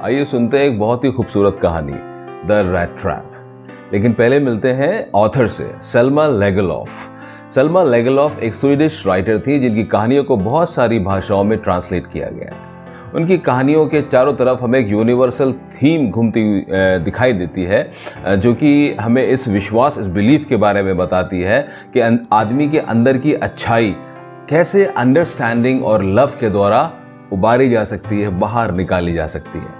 आइए सुनते हैं एक बहुत ही खूबसूरत कहानी, द रैट्रैप। लेकिन पहले मिलते हैं ऑथर से, सेल्मा लेगलॉफ। सेल्मा लेगलॉफ एक स्वीडिश राइटर थी जिनकी कहानियों को बहुत सारी भाषाओं में ट्रांसलेट किया गया है। उनकी कहानियों के चारों तरफ हमें एक यूनिवर्सल थीम घूमती हुई दिखाई देती है, जो कि हमें इस विश्वास, इस बिलीफ के बारे में बताती है कि आदमी के अंदर की अच्छाई कैसे अंडरस्टैंडिंग और लव के द्वारा उबारी जा सकती है, बाहर निकाली जा सकती है।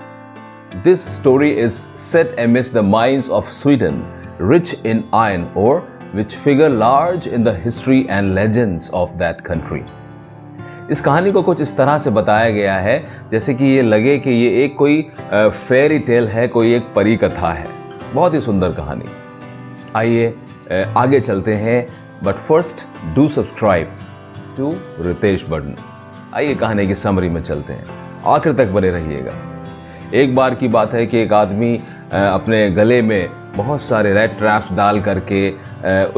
This story is set amidst the mines of Sweden, rich in iron ore, which figure large in the history and legends of that country. इस कहानी को कुछ इस तरह से बताया गया है जैसे कि ये लगे कि ये एक कोई फेरी टेल है, कोई एक परी कथा है। बहुत ही सुंदर कहानी। आइए आगे चलते हैं, but first do subscribe to Ritesh Badan. आइए कहानी की समरी में चलते हैं, आखिर तक बने रहिएगा। एक बार की बात है कि एक आदमी अपने गले में बहुत सारे रैट ट्रैप्स डाल करके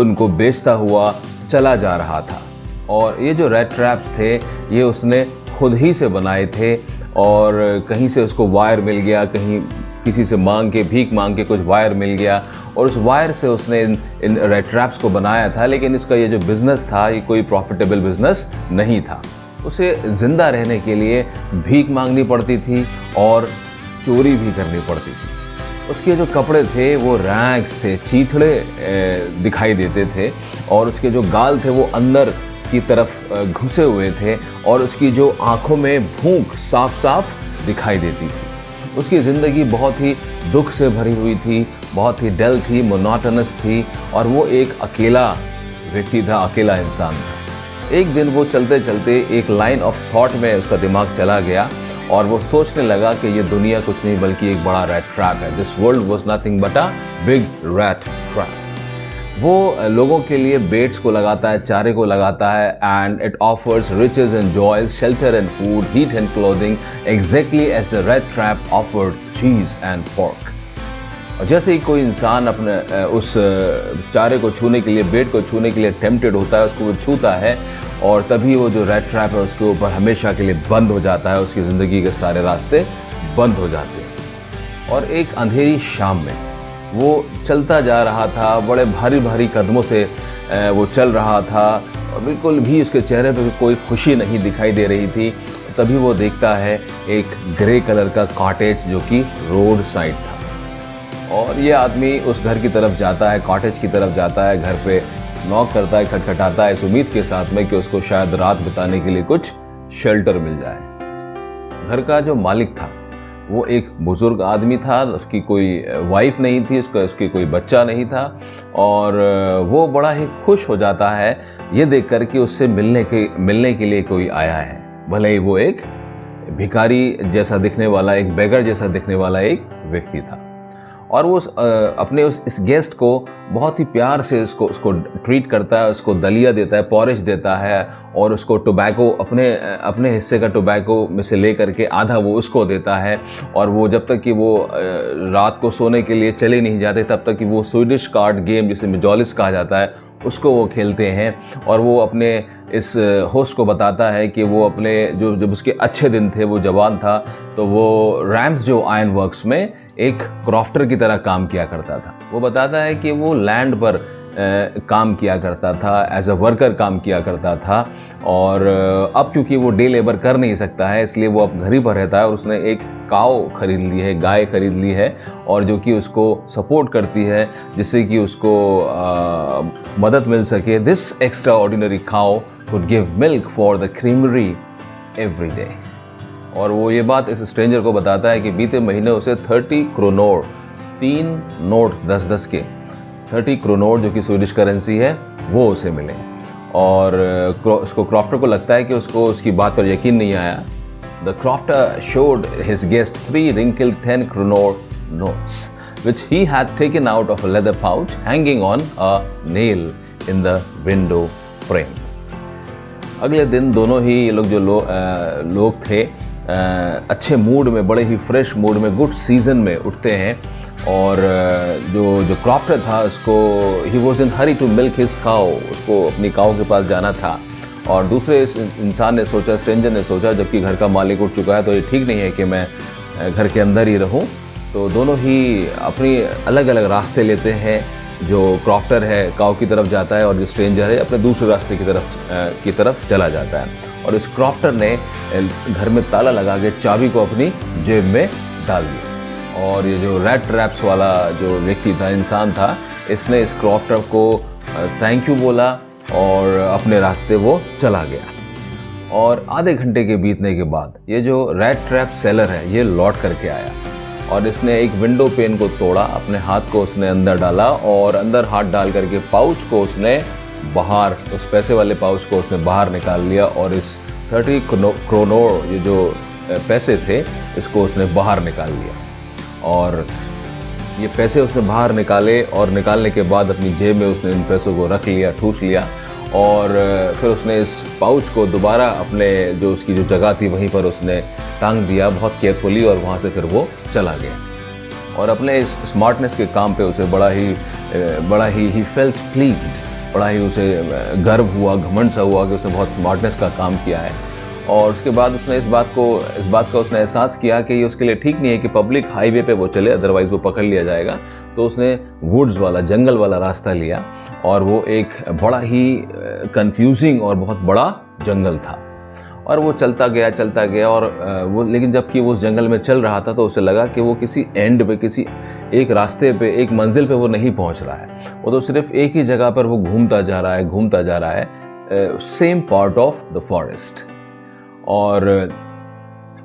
उनको बेचता हुआ चला जा रहा था। और ये जो रैट ट्रैप्स थे ये उसने खुद ही से बनाए थे, और कहीं से उसको वायर मिल गया, कहीं किसी से मांग के, भीख मांग के कुछ वायर मिल गया, और उस वायर से उसने इन रैट ट्रैप्स को बनाया था। लेकिन इसका ये जो बिज़नेस था ये कोई प्रॉफिटेबल बिज़नेस नहीं था। उसे ज़िंदा रहने के लिए भीख मांगनी पड़ती थी और चोरी भी करनी पड़ती थी। उसके जो कपड़े थे वो रैग्स थे, चीथड़े दिखाई देते थे, और उसके जो गाल थे वो अंदर की तरफ घुसे हुए थे, और उसकी जो आंखों में भूख साफ साफ दिखाई देती थी। उसकी ज़िंदगी बहुत ही दुख से भरी हुई थी, बहुत ही डल थी, मोनोटोनस थी, और वो एक अकेला व्यक्ति था, अकेला इंसान था। एक दिन वो चलते चलते एक लाइन ऑफ थॉट में उसका दिमाग चला गया, और वो सोचने लगा कि ये दुनिया कुछ नहीं बल्कि एक बड़ा रैट ट्रैप है। This world was nothing but a big rat trap. वो लोगों के लिए बेट्स को लगाता है, चारे को लगाता है, and it offers riches and joys, shelter and food, heat and clothing, exactly as the rat trap offered cheese and pork. और जैसे ही कोई इंसान अपने उस चारे को छूने के लिए, बेट को छूने के लिए टेम्प्टेड होता है, उसको वो छूता है, और तभी वो जो रैट ट्रैप है उसके ऊपर हमेशा के लिए बंद हो जाता है, उसकी ज़िंदगी के सारे रास्ते बंद हो जाते हैं। और एक अंधेरी शाम में वो चलता जा रहा था, बड़े भारी भारी कदमों से वो चल रहा था, और बिल्कुल भी उसके चेहरे पे कोई खुशी नहीं दिखाई दे रही थी। तभी वो देखता है एक ग्रे कलर का कॉटेज जो कि रोड साइड था, और ये आदमी उस घर की तरफ जाता है, कॉटेज की तरफ जाता है, घर पे नॉक करता है, खटखटाता है, इस उम्मीद के साथ में कि उसको शायद रात बिताने के लिए कुछ शेल्टर मिल जाए। घर का जो मालिक था वो एक बुजुर्ग आदमी था, उसकी कोई वाइफ नहीं थी, उसकी कोई बच्चा नहीं था, और वो बड़ा ही खुश हो जाता है ये देख कर कि उससे मिलने के लिए कोई आया है। भले ही वो एक भिखारी जैसा दिखने वाला, एक बेगर जैसा दिखने वाला एक व्यक्ति था, और वो अपने इस गेस्ट को बहुत ही प्यार से उसको ट्रीट करता है, उसको दलिया देता है, पॉरिश देता है, और उसको टोबैको अपने हिस्से का टोबैको में से ले करके आधा वो उसको देता है। और वो जब तक कि वो रात को सोने के लिए चले नहीं जाते तब तक कि वो स्वीडिश कार्ड गेम जिसे मेजोलिस कहा जाता है उसको वो खेलते हैं। और वो अपने इस होस्ट को बताता है कि वो अपने जब उसके अच्छे दिन थे, वो जवान था, तो वो रैम्स जो आयरन वर्क्स में एक क्रॉफ्टर की तरह काम किया करता था। वो बताता है कि वो लैंड पर काम किया करता था, एज अ वर्कर काम किया करता था, और अब क्योंकि वो डे लेबर कर नहीं सकता है इसलिए वो अब घर ही पर रहता है, और उसने एक काऊ खरीद ली है, गाय खरीद ली है, और जो कि उसको सपोर्ट करती है, जिससे कि उसको मदद मिल सके। This extra ordinary cow could give milk for the creamery every day. और वो ये बात इस स्ट्रेंजर को बताता है कि बीते महीने उसे 30 क्रोनोर, 3 नोट 10-10 के 30 क्रोनोर जो कि स्वीडिश करेंसी है वो उसे मिले। और उसको क्रॉफ्टर को लगता है कि उसको उसकी बात पर यकीन नहीं आया। The crofter showed his guest 3 wrinkled 10 kronor notes which he had taken out of a leather pouch hanging on a nail in the window frame. अगले दिन दोनों ही ये लोग जो लोग थे अच्छे मूड में, बड़े ही फ्रेश मूड में, गुड सीजन में उठते हैं, और जो क्रॉफ्टर था उसको ही was in hurry to milk his cow, उसको अपनी काऊ के पास जाना था। और दूसरे इंसान ने सोचा, स्ट्रेंजर ने सोचा, जबकि घर का मालिक उठ चुका है तो ये ठीक नहीं है कि मैं घर के अंदर ही रहूं। तो दोनों ही अपनी अलग अलग रास्ते लेते हैं। जो क्रॉफ्टर है काऊ की तरफ जाता है और जो स्ट्रेंजर है अपने दूसरे रास्ते की तरफ चला जाता है। और इस क्रॉफ्टर ने घर में ताला लगा के चाबी को अपनी जेब में डाल दिया। और ये जो रैट ट्रैप्स वाला जो व्यक्ति था, इंसान था, इसने इस क्रॉफ्टर को थैंक यू बोला और अपने रास्ते वो चला गया। और आधे घंटे के बीतने के बाद ये जो रैट ट्रैप सेलर है ये लौट करके आया और इसने एक विंडो पेन को तोड़ा, अपने हाथ को उसने अंदर डाला और अंदर हाथ डाल करके पाउच को उसने बाहर, उस पैसे वाले पाउच को उसने बाहर निकाल लिया और इस 30 क्रोनोर ये जो पैसे थे इसको उसने बाहर निकाल लिया। और ये पैसे उसने बाहर निकाले और निकालने के बाद अपनी जेब में उसने इन पैसों को रख लिया, ठूस लिया और फिर उसने इस पाउच को दोबारा अपने जो उसकी जो जगह थी वहीं पर उसने टांग दिया बहुत केयरफुली और वहाँ से फिर वो चला गया। और अपने इस स्मार्टनेस के काम पे उसे बड़ा ही फेल्ट प्लीज्ड, बड़ा ही उसे गर्व हुआ, घमंड सा हुआ कि उसने बहुत स्मार्टनेस का काम किया है। और उसके बाद उसने इस बात का उसने एहसास किया कि ये उसके लिए ठीक नहीं है कि पब्लिक हाईवे पे वो चले, अदरवाइज़ वो पकड़ लिया जाएगा। तो उसने वुड्स वाला, जंगल वाला रास्ता लिया और वो एक बड़ा ही कंफ्यूजिंग और बहुत बड़ा जंगल था। और वो चलता गया और वो, लेकिन जबकि वो उस जंगल में चल रहा था तो उसे लगा कि वो किसी एंड पे, किसी एक रास्ते पे, एक मंजिल पे वो नहीं पहुंच रहा है। वो तो सिर्फ एक ही जगह पर वो घूमता जा रहा है, same part of the forest. और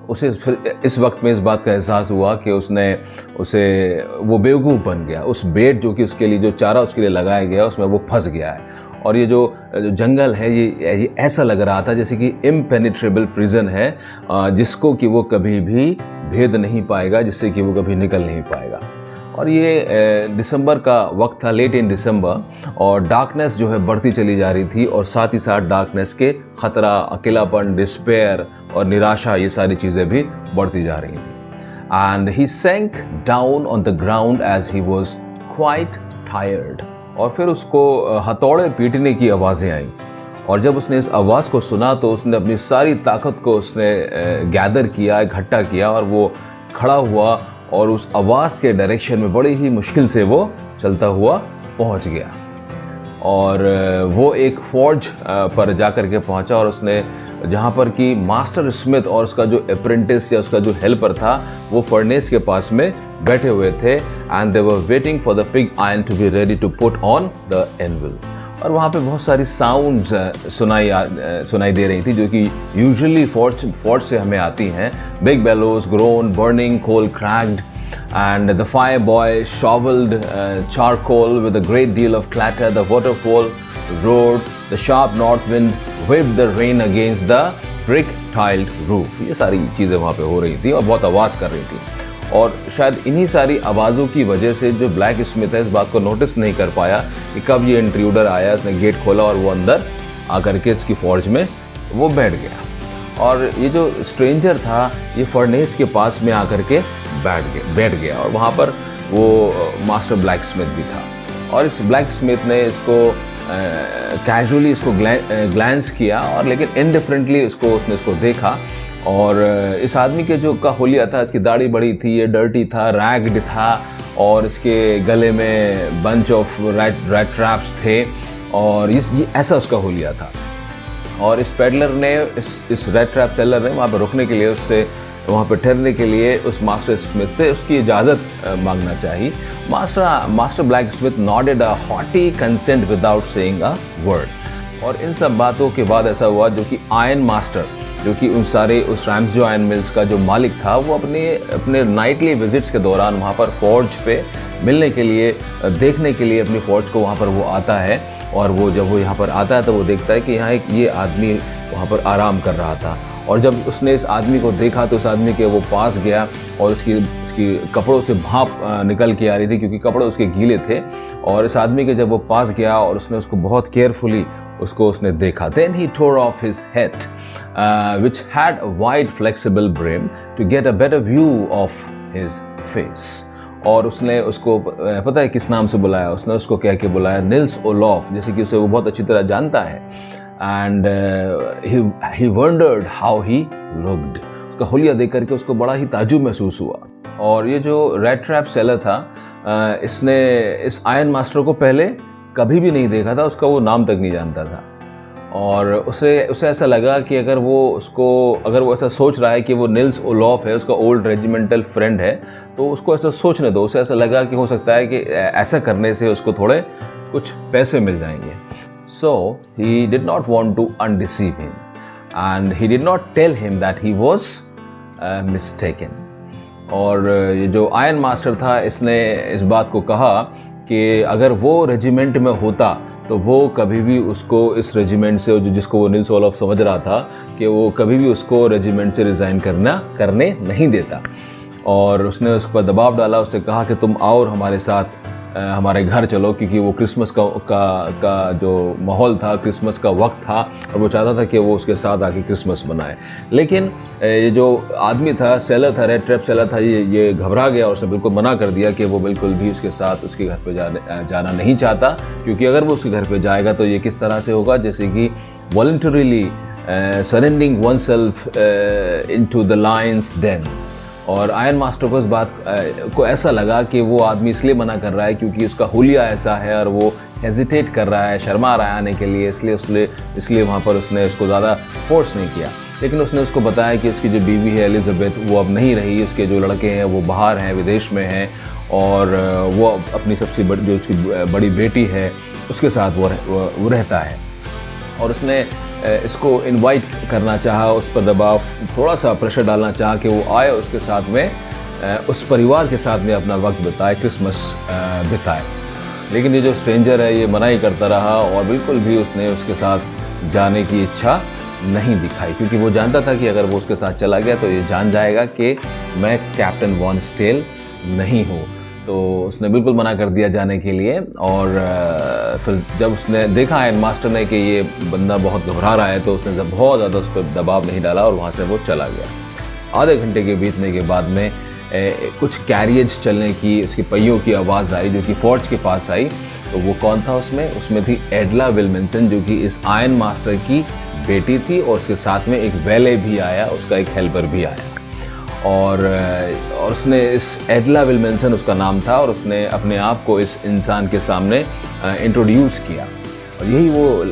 उसे फिर इस वक्त में इस बात का एहसास हुआ कि वो बेवकूफ़ बन गया। उस बेट जो कि उसके लिए, जो चारा उसके लिए लगाया गया, उसमें वो फंस गया है। और ये जो जंगल है ये ऐसा लग रहा था जैसे कि इम्पेनिट्रेबल प्रिजन है, जिसको कि वो कभी भी भेद नहीं पाएगा, जिससे कि वो कभी निकल नहीं पाएगा। और ये दिसंबर का वक्त था, लेट इन दिसंबर, और डार्कनेस जो है बढ़ती चली जा रही थी और साथ ही साथ डार्कनेस के खतरा, अकेलापन, डिस्पेयर और निराशा, ये सारी चीज़ें भी बढ़ती जा रही थी। And he sank down on the ground as he was quite tired. और फिर उसको हथौड़े पीटने की आवाज़ें आईं और जब उसने इस आवाज़ को सुना तो उसने अपनी सारी ताकत को उसने गैदर किया, इकट्ठा किया और वो खड़ा हुआ और उस आवाज़ के डायरेक्शन में बड़ी ही मुश्किल से वो चलता हुआ पहुंच गया। और वो एक फॉर्ज पर जाकर के पहुंचा और उसने, जहां पर कि मास्टर स्मिथ और उसका जो अप्रेंटिस या उसका जो हेल्पर था वो फर्नेस के पास में बैठे हुए थे, and they were waiting for the pig iron to be ready to put on the anvil. और वहाँ पे बहुत सारी साउंड्स सुनाई दे रही थी जो कि यूजुअली फॉर्ज से हमें आती हैं। Big bellows, groan, burning coal cracked, and the fire boy shoveled charcoal with a great deal of clatter. The waterfall roared, the sharp north wind whipped the rain against the brick-tiled roof. ये सारी चीज़ें वहाँ पे हो रही थी और बहुत आवाज़ कर रही थी। और शायद इन्हीं सारी आवाज़ों की वजह से जो ब्लैक स्मिथ है इस बात को नोटिस नहीं कर पाया कि कब ये इंट्रूडर आया, उसने गेट खोला और वो अंदर आकर के इसकी फॉर्ज में वो बैठ गया। और ये जो स्ट्रेंजर था ये फर्नेस के पास में आकर के बैठ गया और वहाँ पर वो मास्टर ब्लैक स्मिथ भी था। और इस ब्लैक स्मिथ ने इसको कैजुअली इसको ग्लैंस किया और लेकिन इनडिफरेंटली उसने इसको देखा। और इस आदमी के जो का हुलिया था, इसकी दाढ़ी बड़ी थी, ये डर्टी था, रैग्ड था और इसके गले में बंच ऑफ रैट ट्रैप्स थे और ये ऐसा उसका हुलिया था। और इस पेडलर ने, इस रैट ट्रैप सेलर ने वहाँ पर रुकने के लिए, उससे वहाँ पर ठहरने के लिए उस मास्टर स्मिथ से उसकी इजाज़त मांगना चाहिए। Master blacksmith nodded a haughty consent without saying a word. और इन सब बातों के बाद ऐसा हुआ जो कि आयरन मास्टर, जो कि उस रैम्सजो आयरन मिल्स का जो मालिक था, वो अपने नाइटली विजिट्स के दौरान वहाँ पर फॉर्ज पे मिलने के लिए, देखने के लिए अपनी फॉर्ज को वहाँ पर वो आता है। और वो जब वो यहाँ पर आता है तो वो देखता है कि यहाँ ये आदमी वहाँ पर आराम कर रहा था। और जब उसने इस आदमी को देखा तो उस आदमी के वो पास गया और उसकी कपड़ों से भाप निकल के आ रही थी क्योंकि कपड़े उसके गीले थे। और इस आदमी के जब वो पास गया और उसने उसको बहुत केयरफुली उसने देखा, then he tore off his hat which had a wide flexible brim to get a better view of his face। और उसने उसको पता है किस नाम से बुलाया, उसने उसको कह के बुलाया निल्स ओलॉफ, जैसे कि उसे वो बहुत अच्छी तरह जानता है। And he wondered how he looked। उसका हुलिया देख करके उसको बड़ा ही ताज्जुब महसूस हुआ। और ये जो रैट्रैप सेलर था, इसने इस आयरन मास्टर को पहले कभी भी नहीं देखा था, उसका वो नाम तक नहीं जानता था। और उसे ऐसा लगा कि अगर वो ऐसा सोच रहा है कि वो निल्स ओलॉफ है, उसका ओल्ड रेजिमेंटल फ्रेंड है, तो उसको ऐसा सोचने दो। उसे ऐसा लगा कि हो सकता है कि ऐसा करने से उसको थोड़े कुछ पैसे मिल जाएंगे। So he did not want to undeceive him and he did not tell him that he was mistaken. और ये जो आयरन मास्टर था, इसने इस बात को कहा कि अगर वो रेजिमेंट में होता तो वो कभी भी उसको इस रेजिमेंट से, जिसको वो निल्स ओलॉफ समझ रहा था कि वो कभी भी उसको रेजिमेंट से रिज़ाइन करने नहीं देता। और उसने उस पर दबाव डाला, उससे कहा कि तुम आओ और हमारे साथ हमारे घर चलो, क्योंकि वो क्रिसमस का जो माहौल था, क्रिसमस का वक्त था, और वो चाहता था कि वो उसके साथ आके क्रिसमस मनाए। लेकिन ये जो आदमी था, सेलर था, रैट्रैप सेलर था, ये घबरा गया और उसने बिल्कुल मना कर दिया कि वो बिल्कुल भी उसके साथ उसके घर पे जाना नहीं चाहता, क्योंकि अगर वो उसके घर पे जाएगा तो ये किस तरह से होगा, जैसे कि voluntarily surrendering oneself into the lion's den. और आयरन मास्टर को इस बात को ऐसा लगा कि वो आदमी इसलिए मना कर रहा है क्योंकि उसका हुलिया ऐसा है और वो हेजिटेट कर रहा है, शर्मा रहा है आने के लिए, इसलिए वहाँ पर उसने उसको ज़्यादा फोर्स नहीं किया। लेकिन उसने उसको बताया कि उसकी जो बीवी है एलिजाबेथ, वो अब नहीं रही, उसके जो लड़के हैं वो बाहर हैं, विदेश में हैं, और वो अपनी सबसे बड़ी जो उसकी बड़ी बेटी है उसके साथ वो रहता है। और उसने इसको इनवाइट करना चाहा, उस पर दबाव, थोड़ा सा प्रेशर डालना चाहा कि वो आए, उसके साथ में उस परिवार के साथ में अपना वक्त बिताए, क्रिसमस बिताए। लेकिन ये जो स्ट्रेंजर है ये मना ही करता रहा और बिल्कुल भी उसने उसके साथ जाने की इच्छा नहीं दिखाई, क्योंकि वो जानता था कि अगर वो उसके साथ चला गया तो ये जान जाएगा कि मैं कैप्टन वॉन स्टेल नहीं हूँ। तो उसने बिल्कुल मना कर दिया जाने के लिए। और फिर जब उसने देखा आयरन मास्टर ने कि ये बंदा बहुत घबरा रहा है, तो उसने बहुत ज़्यादा उस पर दबाव नहीं डाला और वहाँ से वो चला गया। आधे घंटे के बीतने के बाद में कुछ कैरियज चलने की, उसकी पहियों की आवाज़ आई, जो कि फोर्ट के पास आई। तो वो कौन था उसमें थी एडला विल्मिंसन, जो कि इस आयरन मास्टर की बेटी थी, और उसके साथ में एक वैले भी आया, उसका एक हेल्पर भी आया। और उसने इस एडला विल्मिंसन उसका नाम था, और उसने अपने आप को इस इंसान के सामने इंट्रोड्यूस किया। और यही वो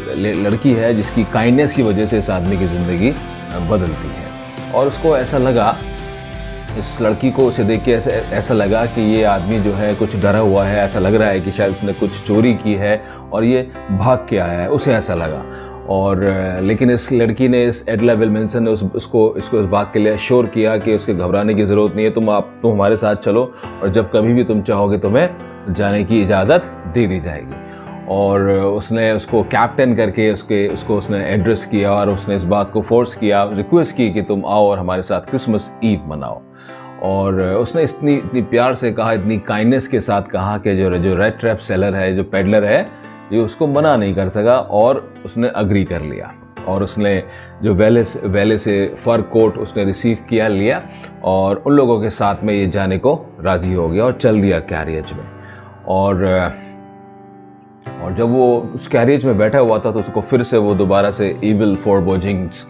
लड़की है जिसकी काइंडनेस की वजह से इस आदमी की ज़िंदगी बदलती है। और उसको ऐसा लगा, इस लड़की को उसे देख के ऐसा लगा कि ये आदमी जो है कुछ डरा हुआ है, ऐसा लग रहा है कि शायद उसने कुछ चोरी की है और ये भाग के आया है, उसे ऐसा लगा। और लेकिन इस लड़की ने, इस एडला विल्मिंसन ने इसको इस बात के लिए अश्योर किया कि उसके घबराने की ज़रूरत नहीं है, तुम हमारे साथ चलो, और जब कभी भी तुम चाहोगे तुम्हें जाने की इजाज़त दे दी जाएगी। और उसने उसको कैप्टन करके उसको उसने एड्रेस किया, और उसने इस बात को फोर्स किया, रिक्वेस्ट की कि तुम आओ और हमारे साथ क्रिसमस ईव मनाओ। और उसने इतनी प्यार से कहा, इतनी काइंडनेस के साथ कहा कि जो रैट्रैप सेलर है, जो पेडलर है, ये उसको मना नहीं कर सका, और उसने अग्री कर लिया। और उसने जो वैले से फर कोट उसने रिसीव लिया, और उन लोगों के साथ में ये जाने को राज़ी हो गया और चल दिया कैरियज में। और जब वो उस कैरियज में बैठा हुआ था तो उसको फिर से वो दोबारा से इविल फोरबोजिंग्स,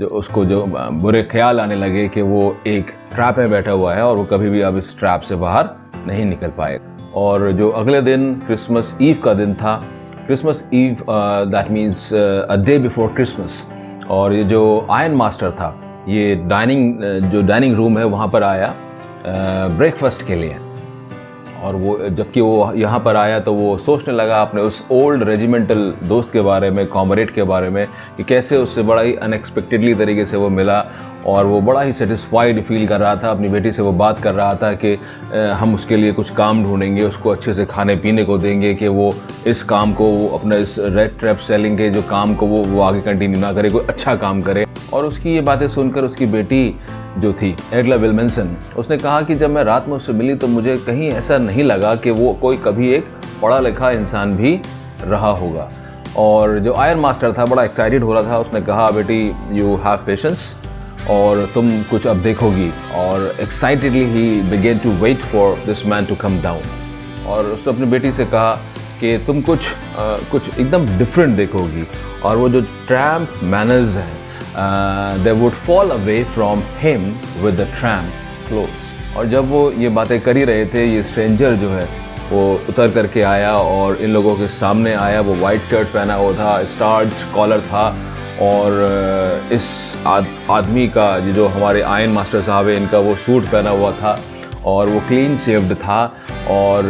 जो बुरे ख्याल आने लगे कि वो एक ट्रैप में बैठा हुआ है और वो कभी भी अब इस ट्रैप से बाहर नहीं निकल पाएगा। और जो अगले दिन क्रिसमस ईव का दिन था, Christmas eve that means a day before Christmas, और ये जो आयरन मास्टर था, ये डाइनिंग रूम है वहाँ पर आया ब्रेकफास्ट के लिए। और वो जबकि वो यहाँ पर आया तो वो सोचने लगा अपने उस ओल्ड रेजिमेंटल दोस्त के बारे में, कॉमरेड के बारे में, कि कैसे उससे बड़ा ही अनएक्सपेक्टेडली तरीके से वो मिला, और वो बड़ा ही सेटिस्फाइड फील कर रहा था। अपनी बेटी से वो बात कर रहा था कि हम उसके लिए कुछ काम ढूंढेंगे, उसको अच्छे से खाने पीने को देंगे, कि वो इस काम को, वो अपना इस रैट्रैप सेलिंग के जो काम को वो आगे कंटिन्यू ना करे, कोई अच्छा काम करे। और उसकी ये बातें सुनकर उसकी बेटी जो थी एडला विल्मिंसन, उसने कहा कि जब मैं रात में उससे मिली तो मुझे कहीं ऐसा नहीं लगा कि वो कोई कभी एक पढ़ा लिखा इंसान भी रहा होगा। और जो आयरन मास्टर था बड़ा एक्साइटेड हो रहा था, उसने कहा बेटी यू हैव पेशेंस और तुम कुछ अब देखोगी। और एक्साइटेडली ही began to wait for this man to come down. और उसने अपनी बेटी से कहा कि तुम कुछ एकदम डिफरेंट देखोगी। और वो जो ट्रैम्प मैनर्स हैं, they would fall away from him with the tramp clothes. और जब वो ये बातें कर ही रहे थे, ये स्ट्रेंजर जो है वो उतर करके आया और इन लोगों के सामने आया। वो वाइट शर्ट पहना हुआ था, स्टार्च कॉलर था, और इस आदमी का जो हमारे आयरन मास्टर साहब है, इनका वो सूट पहना हुआ था और वो क्लीन शेव्ड था, और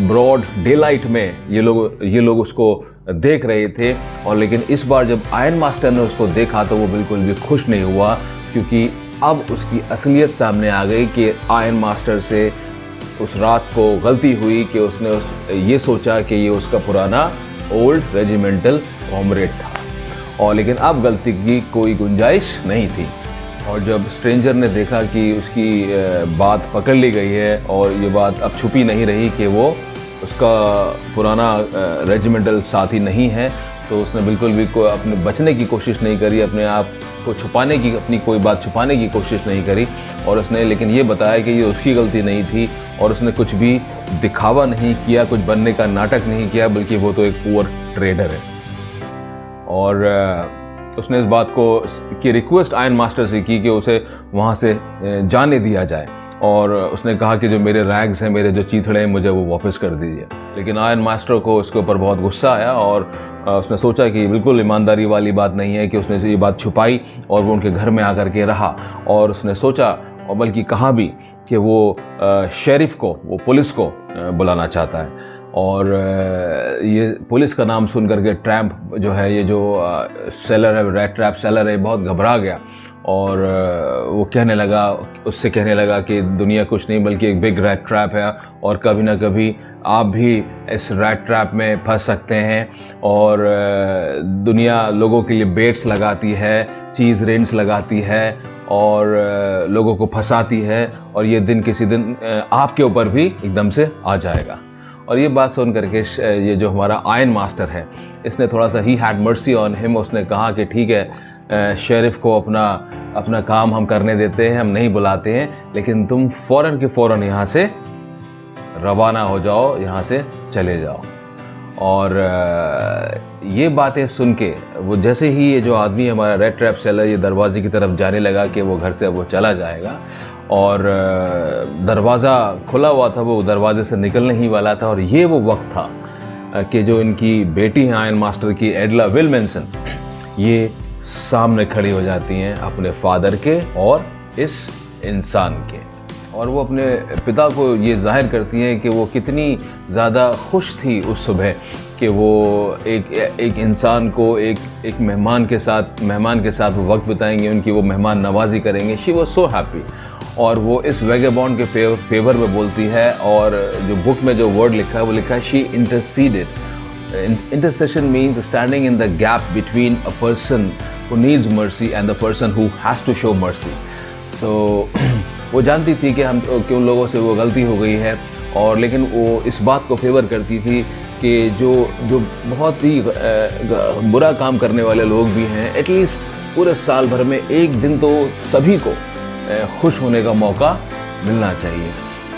ब्रॉड डे लाइट में ये लोग उसको देख रहे थे। और लेकिन इस बार जब आयरन मास्टर ने उसको देखा तो वो बिल्कुल भी खुश नहीं हुआ, क्योंकि अब उसकी असलियत सामने आ गई कि आयरन मास्टर से उस रात को गलती हुई कि उसने ये सोचा कि ये उसका पुराना ओल्ड रेजिमेंटल कॉमरेड था, और लेकिन अब गलती की कोई गुंजाइश नहीं थी। और जब स्ट्रेंजर ने देखा कि उसकी बात पकड़ ली गई है और ये बात अब छुपी नहीं रही कि वो उसका पुराना रेजिमेंटल साथी नहीं है, तो उसने बिल्कुल भी अपने बचने की कोशिश नहीं करी, अपने आप को छुपाने की, अपनी कोई बात छुपाने की कोशिश नहीं करी। और उसने लेकिन ये बताया कि ये उसकी गलती नहीं थी, और उसने कुछ भी दिखावा नहीं किया, कुछ बनने का नाटक नहीं किया, बल्कि वो तो एक पुअर ट्रेडर है। और उसने इस बात को की रिक्वेस्ट आयरन मास्टर से की कि उसे वहाँ से जाने दिया जाए, और उसने कहा कि जो मेरे रैग्स हैं, मेरे जो चीथड़े हैं, मुझे वो वापस कर दीजिए। लेकिन आयरन मास्टर को उसके ऊपर बहुत गुस्सा आया, और उसने सोचा कि बिल्कुल ईमानदारी वाली बात नहीं है कि उसने ये बात छुपाई और वो उनके घर में आकर के रहा। और उसने सोचा, और बल्कि कहा भी, कि वो शेरिफ को, वो पुलिस को बुलाना चाहता है। और ये पुलिस का नाम सुन करके ट्रैम्प जो है, ये जो सेलर है, रैट्रैप सेलर है, बहुत घबरा गया, और वो उससे कहने लगा कि दुनिया कुछ नहीं बल्कि एक बिग रैट ट्रैप है, और कभी ना कभी आप भी इस रैट ट्रैप में फंस सकते हैं। और दुनिया लोगों के लिए बेट्स लगाती है, चीज़ रेंट्स लगाती है, और लोगों को फंसाती है, और ये दिन किसी दिन आपके ऊपर भी एकदम से आ जाएगा। और ये बात सुन करके ये जो हमारा आयरन मास्टर है, इसने थोड़ा सा he had mercy on him. उसने कहा कि ठीक है, शेरिफ को अपना काम हम करने देते हैं, हम नहीं बुलाते हैं, लेकिन तुम फ़ौरन के फ़ौरन यहाँ से रवाना हो जाओ, यहाँ से चले जाओ। और ये बातें सुन के वो जैसे ही ये जो आदमी हमारा रेड ट्रैप सेलर ये दरवाजे की तरफ जाने लगा कि वो घर से वो चला जाएगा, और दरवाज़ा खुला हुआ था, वो दरवाजे से निकलने ही वाला था। और ये वो वक्त था कि जो इनकी बेटी हैं आयरन मास्टर की, एडला विलमेंसन, ये सामने खड़ी हो जाती हैं अपने फादर के और इस इंसान के, और वो अपने पिता को ये जाहिर करती हैं कि वो कितनी ज़्यादा खुश थी उस सुबह कि वो एक इंसान को, एक मेहमान के साथ वो वक्त बिताएंगे, उनकी वो मेहमान नवाजी करेंगे। She was so happy. और वो इस वैगेबॉन्ड के फेवर में बोलती है, और जो बुक में जो वर्ड लिखा है वो लिखा है she interceded. Intercession means standing in the gap between a person who needs mercy and the person who has to show mercy. So वो जानती थी कि उन लोगों से वो गलती हो गई है, और लेकिन वो इस बात को फेवर करती थी कि जो बहुत ही बुरा काम करने वाले लोग भी हैं, एटलीस्ट पूरे साल भर में एक दिन तो सभी को खुश होने का मौका मिलना चाहिए।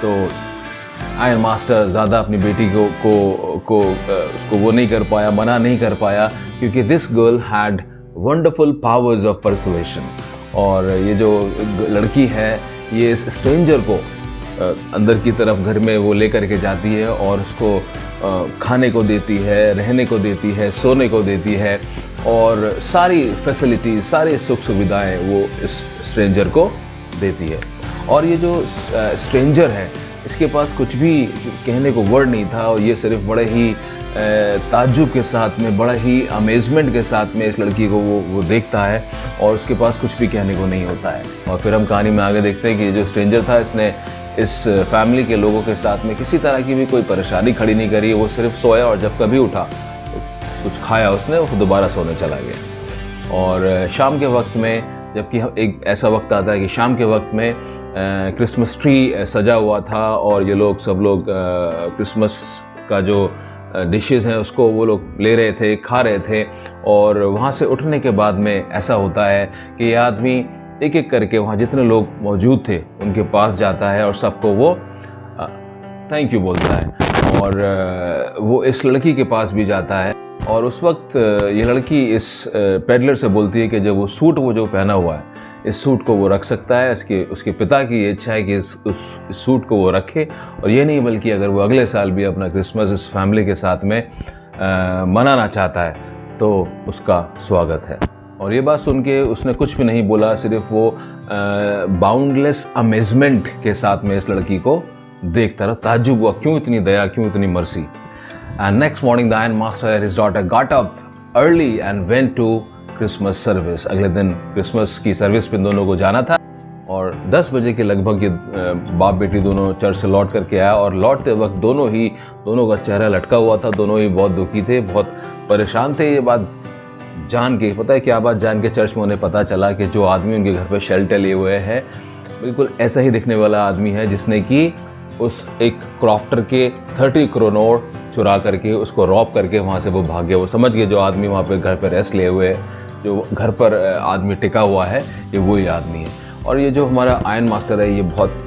तो आयरन मास्टर ज़्यादा अपनी बेटी को उसको वो नहीं कर पाया, मना नहीं कर पाया, क्योंकि this girl had wonderful powers of persuasion. और ये जो लड़की है, ये इस स्ट्रेंजर को अंदर की तरफ घर में वो ले करके जाती है, और उसको खाने को देती है, रहने को देती है, सोने को देती है, और सारी फैसिलिटीज़, सारी सुख सुविधाएं वो इस स्ट्रेंजर को देती है। और ये जो स्ट्रेंजर है, इसके पास कुछ भी कहने को वर्ड नहीं था, और ये सिर्फ बड़े ही ताज्जुब के साथ में, बड़ा ही अमेजमेंट के साथ में इस लड़की को वो देखता है, और उसके पास कुछ भी कहने को नहीं होता है। और फिर हम कहानी में आगे देखते हैं कि जो स्ट्रेंजर था, इसने इस फैमिली के लोगों के साथ में किसी तरह की भी कोई परेशानी खड़ी नहीं करी। वो सिर्फ सोया, और जब कभी उठा कुछ खाया उसने, वो दोबारा सोने चला गया। और शाम के वक्त में, जबकि एक ऐसा वक्त आता है कि शाम के वक्त में क्रिसमस ट्री सजा हुआ था, और ये लोग सब लोग क्रिसमस का जो डिशेस हैं उसको वो लोग ले रहे थे, खा रहे थे। और वहाँ से उठने के बाद में ऐसा होता है कि ये आदमी एक एक करके वहाँ जितने लोग मौजूद थे उनके पास जाता है, और सबको वो थैंक यू बोलता है और वो इस लड़की के पास भी जाता है और उस वक्त ये लड़की इस पेडलर से बोलती है कि जब वो सूट वो जो पहना हुआ है इस सूट को वो रख सकता है। उसके पिता की इच्छा है कि इस सूट को वो रखे और ये नहीं बल्कि अगर वो अगले साल भी अपना क्रिसमस इस फैमिली के साथ में मनाना चाहता है तो उसका स्वागत है। और ये बात सुन के उसने कुछ भी नहीं बोला, सिर्फ वो बाउंडलेस अमेजमेंट के साथ में इस लड़की को देखता रहा, ताज्जुब हुआ क्यों इतनी दया, क्यों इतनी mercy. And next morning the iron master and his daughter got up early and went to Christmas service. अगले दिन क्रिसमस की सर्विस पे दोनों को जाना था और 10 बजे के लगभग ये बाप बेटी दोनों चर्च से लौट करके आया और लौटते वक्त दोनों का चेहरा लटका हुआ था, दोनों ही बहुत दुखी थे, बहुत परेशान थे। ये बात जान के, पता है क्या बात जान के, चर्च में उन्हें पता चला कि जो आदमी उनके घर पे शेल्टर लिए हुए है बिल्कुल ऐसा ही दिखने वाला आदमी है जिसने कि उस एक क्रॉफ्टर के 30 करोड़ नोट चुरा करके उसको रॉब करके वहाँ से वो भाग गया। वो समझ गए जो आदमी वहाँ पे घर पर रेस्ट लिए हुए है, जो घर पर आदमी टिका हुआ है, ये वही आदमी है। और ये जो हमारा आयरन मास्टर है ये बहुत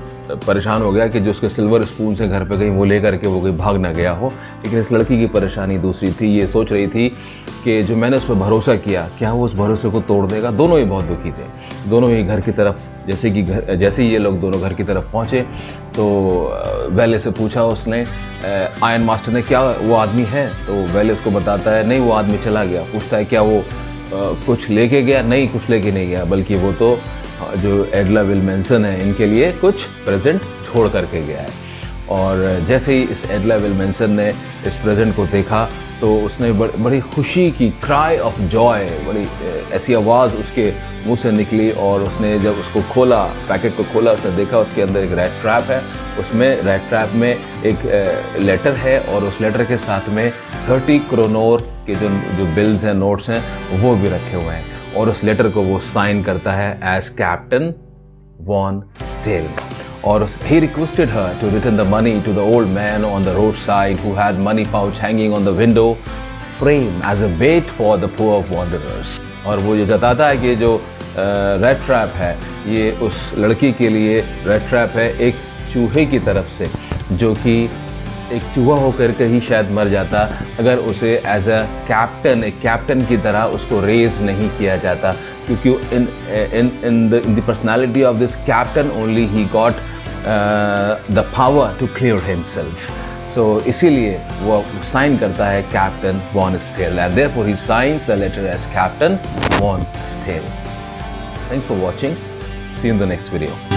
परेशान हो गया कि जो उसके सिल्वर स्पून से घर पे कहीं वो लेकर के वो कहीं भाग ना गया हो। लेकिन इस लड़की की परेशानी दूसरी थी, ये सोच रही थी कि जो मैंने उस पर भरोसा किया क्या वो उस भरोसे को तोड़ देगा। दोनों ही बहुत दुखी थे। दोनों ही घर की तरफ जैसे ही ये लोग दोनों घर की तरफ पहुँचे तो वेले से पूछा उसने, आयरन मास्टर ने, क्या वो आदमी है? तो वेले उसको बताता है नहीं वो आदमी चला गया। पूछता है क्या वो कुछ लेके गया? नहीं कुछ लेके नहीं गया, बल्कि वो तो जो एडला विलमेंसन है इनके लिए कुछ प्रेजेंट छोड़ करके गया है। और जैसे ही इस एडला विलमेंसन ने इस प्रेजेंट को देखा तो उसने बड़ी खुशी की क्राई ऑफ जॉय, बड़ी ऐसी आवाज़ उसके मुंह से निकली और उसने जब उसको खोला, पैकेट को खोला, उसने देखा उसके अंदर एक रैट ट्रैप है। उसमें रैट ट्रैप में एक लेटर है और उस लेटर के साथ में 30 करोड़ के जो बिल्स हैं, नोट्स हैं, वो भी रखे हुए हैं। और उस लेटर को वो साइन करता है एज कैप्टन वॉन स्टेल। और he requested her to return the money to the old man on the roadside who had money pouch hanging on the window frame as a bait for the poor wanderers। और वो ये जताता है कि जो red trap है ये उस लड़की के लिए रेड ट्रैप है एक चूहे की तरफ से, जो कि एक चूहा होकर के ही शायद मर जाता अगर उसे एज अ कैप्टन, एक कैप्टन की तरह उसको रेज नहीं किया जाता, क्योंकि in the personality of this captain only he got the power to clear himself. So इसीलिए वो साइन करता है captain von Stell and therefore he signs the letter as captain von Stell. Thanks for watching, see you in the next video.